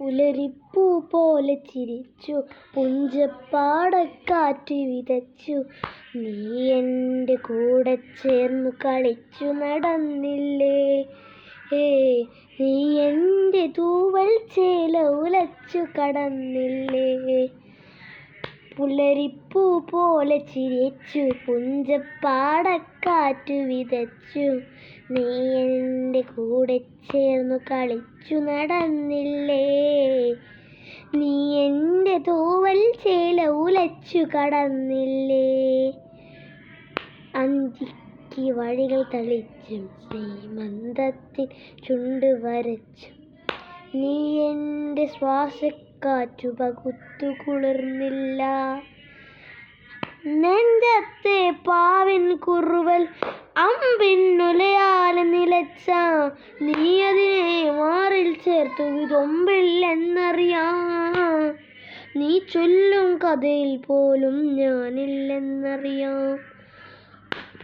പുലരിപ്പൂ പോലെ ചിരിച്ചു പുഞ്ചപ്പാടക്കാറ്റ് വിതച്ചു. നീ എൻ്റെ കൂടെ ചേർന്നു കളിച്ചു നടന്നില്ലേ. നീ എൻ്റെ തൂവൽ ചേല ഉലച്ചു കടന്നില്ലേ. പുലരിപ്പൂ പോലെ ചിരിച്ചു പുഞ്ചപ്പാടക്കാറ്റ് വിതച്ചു. നീ എൻ്റെ കൂടെ ചേർന്നു കളിച്ചു നടന്നില്ലേ. നീ എൻ്റെ തൂവൽ ചേല ഉലച്ചു കടന്നില്ലേ. അന്തിക്ക് വഴികൾ തളിച്ചും ശ്രീമന്തത്തിൽ ചുണ്ട് വരച്ചും നീ എൻ്റെ ശ്വാസക്കാറ്റു പകുത്തു കുളിർന്നില്ല. നെഞ്ചത്തെ പാവിൻ കുറുവൽ അമ്പിന്നുലയാൽ നിലച്ച നീ അതിനെ മാറിൽ ചേർത്തു വിതൊമ്പില്ലെന്നറിയാം. നീ ചൊല്ലും കഥയിൽ പോലും ഞാനില്ലെന്നറിയാം.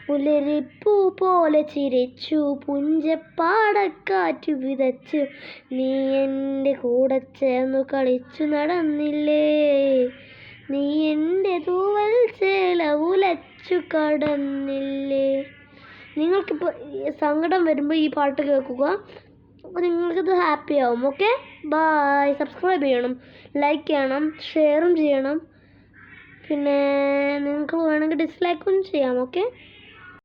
പുലരിപ്പൂ പോലെ ചിരിച്ചു പുഞ്ചപ്പാടക്കാറ്റ് വിതച്ചു. നീ എൻ്റെ കൂടെ ചേർന്നു കളിച്ചു നടന്നില്ലേ. നീ എൻ്റെ തൂവൽ ചേല ഉലച്ചു കടന്നില്ലേ. നിങ്ങൾക്കിപ്പോൾ സങ്കടം വരുമ്പോൾ ഈ പാട്ട് കേൾക്കുക, അപ്പോൾ നിങ്ങൾക്കത് ഹാപ്പി ആവും. Okay, bye. സബ്സ്ക്രൈബ് ചെയ്യണം, ലൈക്ക് ചെയ്യണം, ഷെയറും ചെയ്യണം. പിന്നെ നിങ്ങൾക്ക് വേണമെങ്കിൽ ഡിസ്ലൈക്കും ചെയ്യാം. ഓക്കെ.